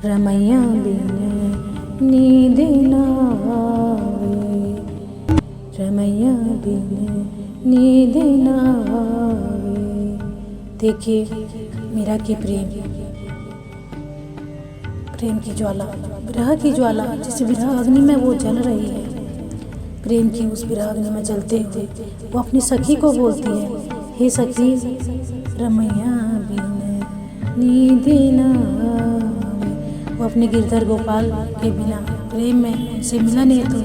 रमैया बिन नींद न आवे, रमैया बिन नींद न आवे। देखिए मीरा की प्रेम की ज्वाला, विरह की ज्वाला, जिस विरह अग्नि में वो जल रही है, प्रेम की उस विरह अग्नि में जलते हुए वो अपनी सखी को बोलती है, हे सखी रमैया बिन नींद न आवे। वो अपने गिरधर गोपाल के बिना प्रेम में उनसे मिलन हेतु,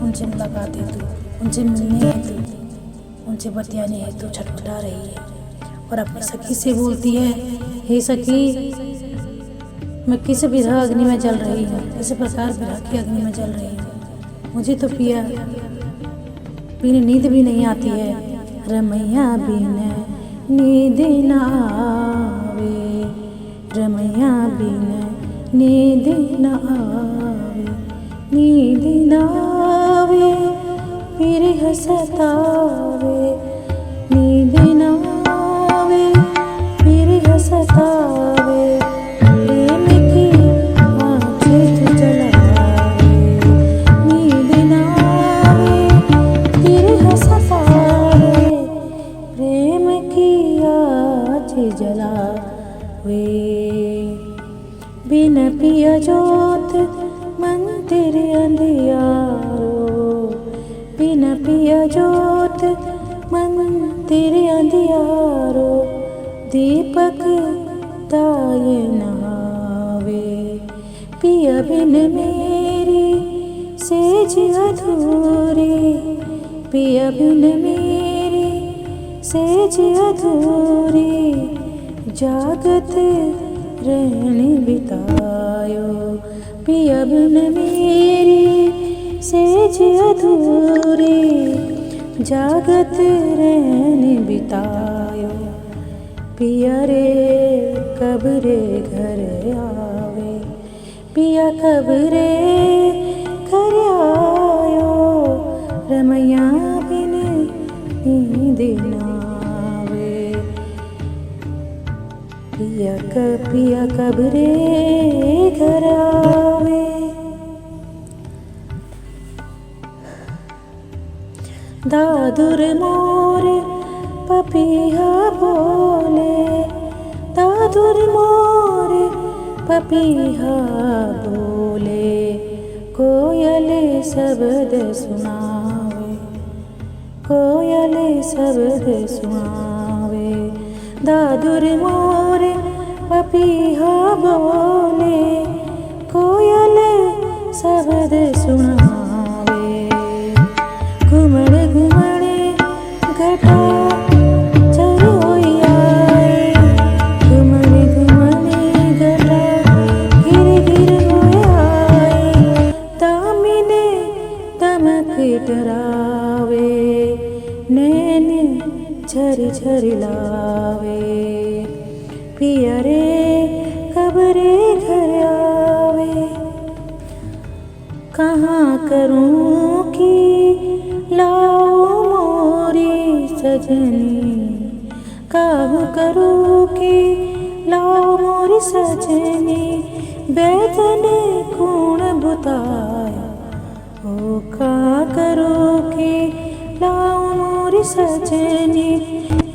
उनसे मुलाकात हेतु, उनसे मिलने हेतु, उनसे बतियाने हेतु छटपटा रही है और अपनी सखी से बोलती है, हे सखी मैं किस विरह अग्नि में जल रही हूँ, किस प्रकार विरह की अग्नि में जल रही हूँ। मुझे तो पिया बिन नींद भी नहीं आती है। रमैया बिन नींद न आवे, रमैया बिन नींद न आवे, नींद न आवे विरह सतावे, नींद न आवे विरह सतावे। बिन पिया जोत मंदिर अंधियारो, बिन पिया जोत मंदिर अंधियारो, दीपक दाय नहावे। पिया बिन मेरी सेज अधूरी, पिया बिन मेरी सेज अधूरी, जागत रहने बितायो। पिया बिन मेरी सेज अधूरी, जागत रहने बितायो। पिया रे कब रे घर आवे, पिया कब रे घर आयो। रमैया बिन नींद न आवे, पिया कब रे घर आवे। दादुर मोर पपीहा बोले, दादुर मोर पपीहा बोले, कोयल शब्द सुनावे, कोयल शब्द सुनावे। दादुर मोर पपीहा बोले, कोयल शब्द सुनावे। घुमड़ घुमड़ घटा चर होई आए, घुमड़ घुमड़ घटा गिर गिर होई आए। दामिने दमक डरावे, नैन झर झर लावे। पिया रे कब रे घर आवे, कहाँ करूँ की लाओ मोरी सजनी, काहू करूँ की लाओ मोरी सजनी। बैदन खून बुताया, ओ कहाँ करूँ की लाओ मोरी सजनी।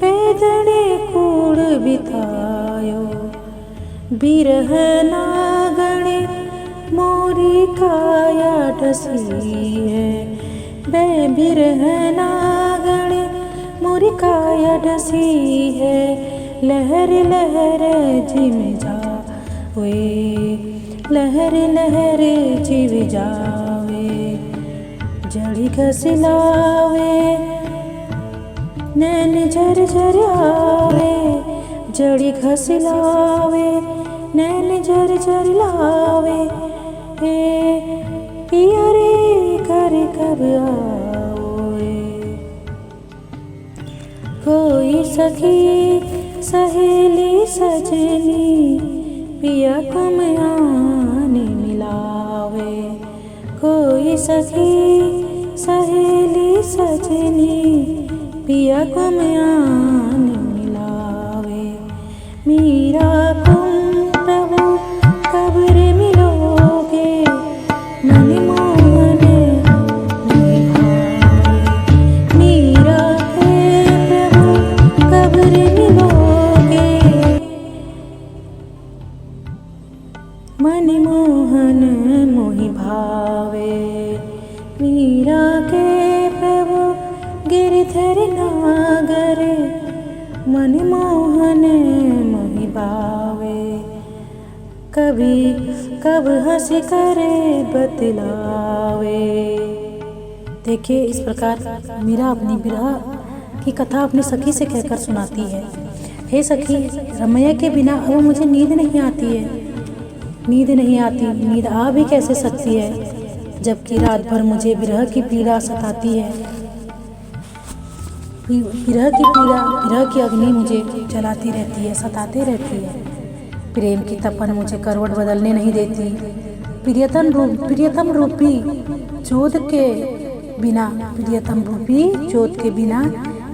बैदने कूड़ बितायो, बिरह नागणे मोरी काया डसी है। बे बिरह नागणे मोरी काया डसी है। लहर लहर जिम जावे, लहर लहर जिव जावे। जड़ी घसिलावे नैन झर झर आवे, जड़ी घसिलावे नैन झर झर लावे। पिया रे घर कब आओए, कोई सखी सहेली सजनी, पिया को आने मिलावे। कोई सखी सहेली सजनी, पिया को आने मिलावे। मीरा तुम प्रभु कब्र में गिरधर नागर मन मोहन मोहि भावे, कभी कब हंस करे बतलावे। देखिए, इस प्रकार मीरा अपनी विरह की कथा अपनी सखी से कहकर सुनाती है। हे सखी, रमैया के बिना अब मुझे नींद नहीं आती है, नींद नहीं आती। नींद आ भी कैसे सकती है जबकि रात भर मुझे विरह की पीड़ा सताती है। विरह की पीड़ा, विरह की अग्नि मुझे जलाती रहती है, सताती रहती है। प्रेम की तपन मुझे करवट बदलने नहीं देती। प्रियतम रूपी जोत के बिना, प्रियतम रूपी जोत के बिना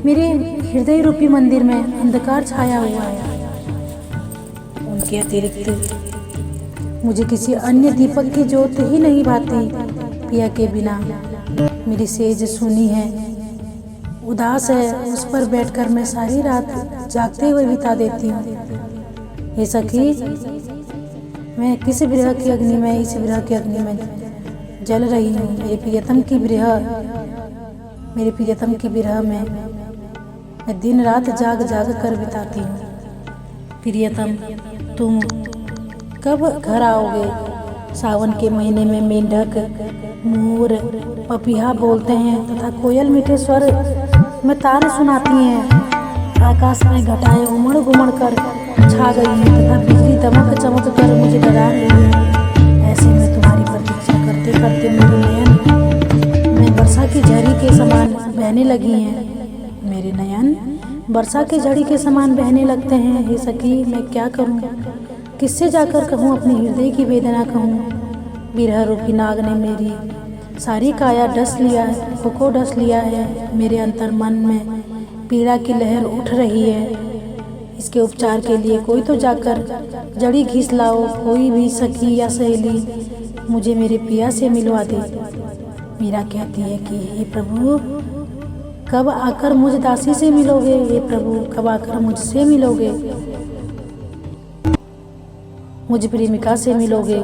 मेरे हृदय रूपी मंदिर में अंधकार छाया हुआ है। उनके अतिरिक्त मुझे किसी अन्य दीपक की ज्योत ही नहीं भाती। पिया के बिना मेरी सेज सूनी है, उदास है, उस पर बैठकर मैं सारी रात जागते हुए बिता देती हूँ। हे सखी, मैं किस विरह की अग्नि में, इस विरह की अग्नि में जल रही हूँ। मेरे प्रियतम की विरह में मैं दिन रात जाग जाग कर बिताती हूँ। प्रियतम, तुम कब घर आओगे? सावन के महीने में मेंढक, मोर, पपीहा बोलते हैं तथा कोयल मीठे स्वर में तार सुनाती हैं। आकाश में घटाएं उमड़ घुमड़ कर छा गई हैं तथा बिजली दमक चमक कर मुझे डरा रही है। ऐसे में तुम्हारी प्रतीक्षा करते करते मेरे नयन में वर्षा की झड़ी के समान बहने लगी हैं। मेरे नयन वर्षा की झड़ी के समान बहने लगते हैं। हे सखी, मैं क्या करूं? किससे जाकर कहूं अपने हृदय की वेदना कहूं? विरह रूपी नाग ने मेरी सारी काया डस लिया है, को डस लिया है। मेरे अंतर मन में पीड़ा की लहर उठ रही है। इसके उपचार के लिए कोई तो जाकर जड़ी घिस लाओ। कोई भी सखी या सहेली मुझे मेरे पिया से मिलवा दे। मीरा कहती है कि हे प्रभु, कब आकर मुझ दासी से मिलोगे? हे प्रभु, कब आकर मुझसे मिलोगे? मुझ प्रेमिका से मिलोगे?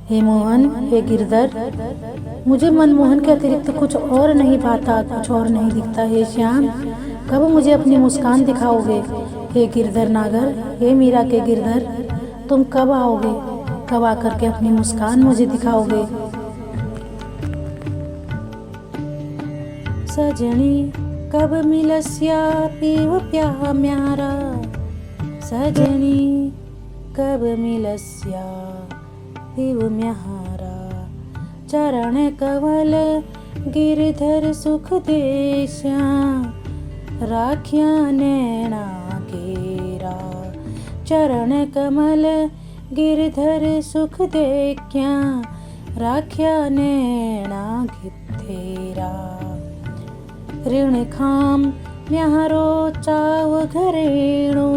हे मोहन, हे गिरधर, मुझे मनमोहन के अतिरिक्त कुछ और नहीं भाता, कुछ और नहीं दिखता। हे श्याम, कब मुझे अपनी मुस्कान दिखाओगे? हे गिरधर नागर, हे मीरा के गिरधर, तुम कब आओगे? कब आकर के अपनी मुस्कान मुझे दिखाओगे? सजनी कब मिलस्या पीव प्या म्यारा, सजनी कब मिलस्या पीव म्यारा। चरण कवल गिरधर सुख देश्या, राखिया नैना घेरा। चरण कमल गिरधर सुख देख्या, राखिया नैना घेरा। ऋण खाम म्यारो चाव घरेणु,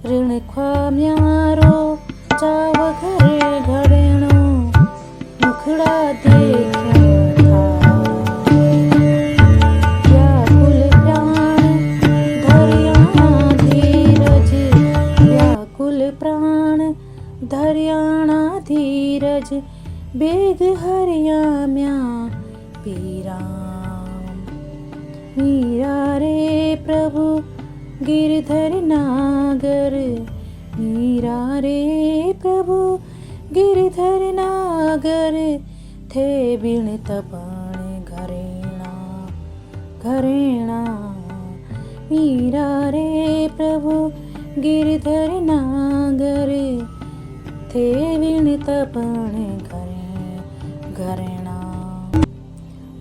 ऋण खा म्यारो चाव घरेणु। मुखड़ा देखा था व्याकुल प्राण धरियाणा धीरज, व्याकुल प्राण धरियाणा धीरज। बेग हरिया म्या पीरा। मीरा रे प्रभु गिरधर नागर, मीरा रे प्रभु गिरधर नागर। थे बिन तपण घरेणा घरेणा। मीरा रे प्रभु गिरधर नागर, थे बिन तपण घरेणा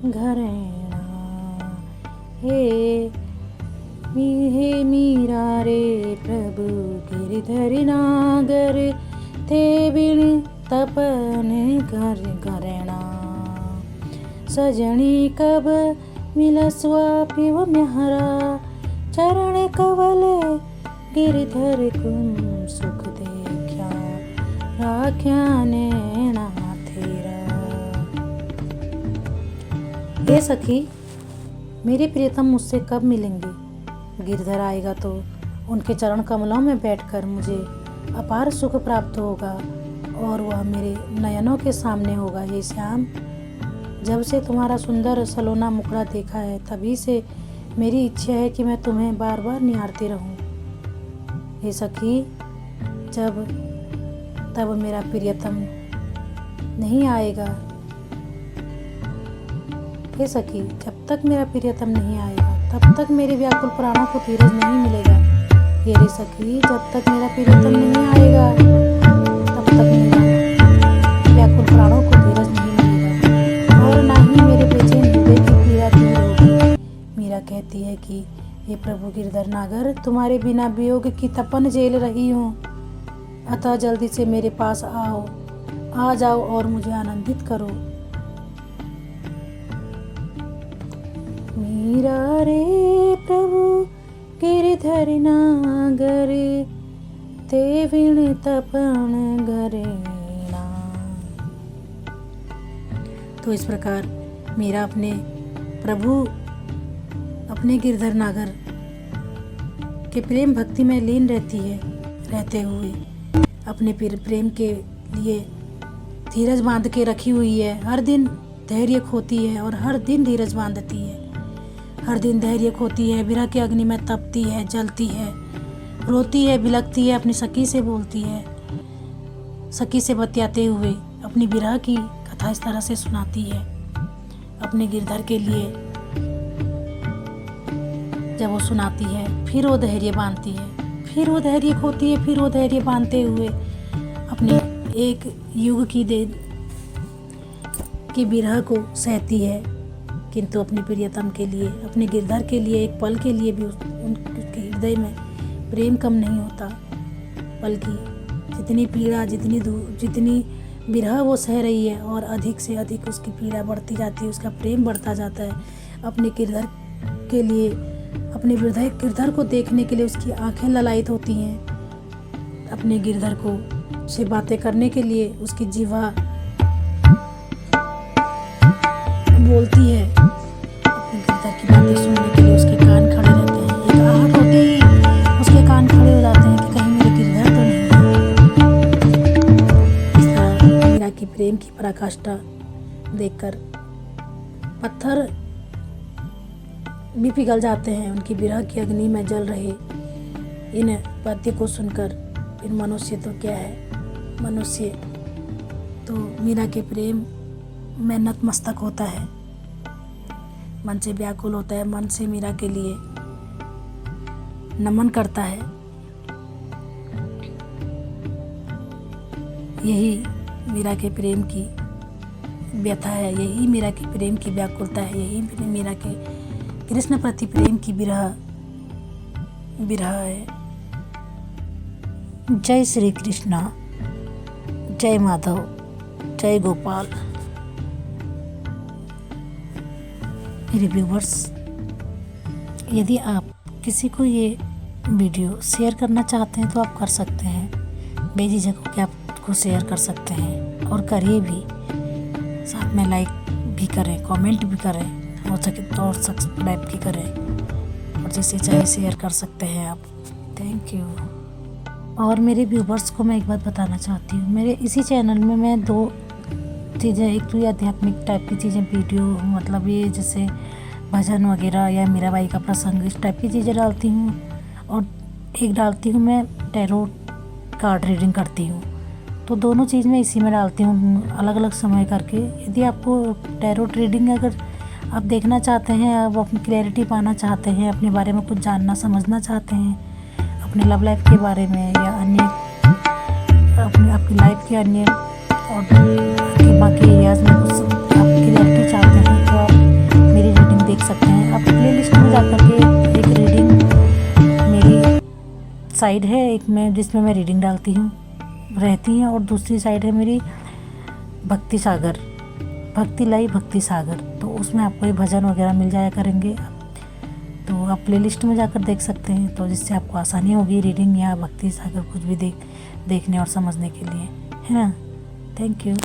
घरेणा। हे मीरा रे प्रभु गिरधर नागर, थे बिन तपन घरेणा। सजनी कब मिलस्वा पिव म्यारा, चरण कवल गिरधर कुम सुख देख्या, राख्या नैना थेरा। हे सखी, मेरे प्रियतम मुझसे कब मिलेंगे? गिरधर आएगा तो उनके चरण कमलों में बैठकर मुझे अपार सुख प्राप्त होगा और वह मेरे नयनों के सामने होगा। हे श्याम, जब से तुम्हारा सुंदर सलोना मुखड़ा देखा है, तभी से मेरी इच्छा है कि मैं तुम्हें बार बार निहारती रहूं। हे सखी, तब मेरा प्रियतम नहीं आएगा। हे सखी, जब तक मेरा प्रियतम नहीं आएगा, तब तक मेरे व्याकुल प्राणों को धीरज नहीं मिलेगा। हे रे सखी, जब तक मेरा प्रियतम नहीं आएगा, तब तक मेरा व्याकुल प्राणों को धीरज नहीं मिलेगा, और ना ही मेरे बेचैन हृदय की पीड़ा दूर होगी। मीरा कहती है कि हे प्रभु गिरधर नागर, तुम्हारे बिना वियोग की तपन झेल रही हूँ, अतः जल्दी से मेरे पास आ जाओ और मुझे आनंदित करो। मीरा रे प्रभु गिरधर नागर, ते विण तपन गरेणा। तो इस प्रकार मीरा अपने प्रभु, अपने गिरधर नागर के प्रेम भक्ति में लीन रहती है, रहते हुए अपने प्रेम के लिए धीरज बांध के रखी हुई है। हर दिन धैर्य खोती है और हर दिन धीरज बांधती है, हर दिन धैर्य खोती है, विरह के अग्नि में तपती है, जलती है, रोती है, बिलखती है, अपनी सखी से बोलती है, सखी से बतियाते हुए अपनी विरह की कथा इस तरह से सुनाती है अपने गिरधर के लिए। जब वो सुनाती है, फिर वो धैर्य बांधती है, फिर वो धैर्य खोती है, फिर वो धैर्य बांधते हुए अपने एक युग की विरह को सहती है, किंतु अपने प्रियतम के लिए, अपने गिरधर के लिए एक पल के लिए भी उनके हृदय में प्रेम कम नहीं होता, बल्कि जितनी पीड़ा, जितनी विरह वो सह रही है, और अधिक से अधिक उसकी पीड़ा बढ़ती जाती है, उसका प्रेम बढ़ता जाता है। अपने गिरधर के लिए, अपने गिरधर को देखने के लिए उसकी आंखें ललायित होती हैं। अपने गिरधर को से बातें करने के लिए उसकी जीवा बोलती है, अपने गिरधर की बातें सुनने के लिए उसके कान खड़े रहते हैं। एक आहट होते ही उसके कान खड़े हो जाते हैं कि कहीं मेरे गिरधर तो नहीं है। इस तरह मीरा की प्रेम की पराकाष्ठा देखकर पत्थर भी पिघल जाते हैं। उनकी विरह की अग्नि में जल रहे इन पद्य को सुनकर फिर मनुष्य तो क्या है, मनुष्य तो मीरा के प्रेम में नतमस्तक होता है, मन से व्याकुल होता है, मन से मीरा के लिए नमन करता है। यही मीरा के प्रेम की व्यथा है, यही मीरा के प्रेम की व्याकुलता है, यही मीरा के कृष्ण प्रति प्रेम की विरह है। जय श्री कृष्णा, जय माधव, जय गोपाल। मेरे व्यूवर्स, यदि आप किसी को ये वीडियो शेयर करना चाहते हैं तो आप कर सकते हैं, बेझिझक होकर आपको शेयर कर सकते हैं, और करिए भी, साथ में लाइक भी करें, कमेंट भी करें, हो सके तो और सब्सक्राइब भी करें, और जिसे चाहे शेयर कर सकते हैं आप। Thank you. और मेरे व्यूवर्स को मैं एक बात बताना चाहती हूँ, मेरे इसी चैनल में मैं 2 चीज़ें, एक तो ये आध्यात्मिक टाइप की चीज़ें वीडियो, मतलब ये जैसे भजन वगैरह या मीराबाई का प्रसंग, इस टाइप की चीज़ें डालती हूँ, और एक डालती हूँ मैं टैरो कार्ड रीडिंग करती हूँ। तो दोनों चीज़ मैं इसी में डालती हूँ अलग अलग समय करके। यदि आपको टैरो रीडिंग अगर आप देखना चाहते हैं, आप अपनी क्लैरिटी पाना चाहते हैं, अपने बारे में कुछ जानना समझना चाहते हैं, अपने लव लाइफ के बारे में या अन्य आपकी लाइफ के अन्य और बाकी एरियाज़ में कुछ आप क्लैरिटी चाहते हैं, तो आप मेरी रीडिंग देख सकते हैं। आप प्लेलिस्ट में जाकर के एक रीडिंग मेरी साइड है, एक में जिसमें मैं रीडिंग डालती हूँ रहती हैं, और दूसरी साइड है मेरी भक्ति सागर, भक्ति लाई भक्ति सागर। तो उसमें आपको ये भजन वगैरह मिल जाया करेंगे, तो आप प्लेलिस्ट में जाकर देख सकते हैं, तो जिससे आपको आसानी होगी रीडिंग या भक्ति सागर कुछ भी देखने और समझने के लिए, है ना। Thank you.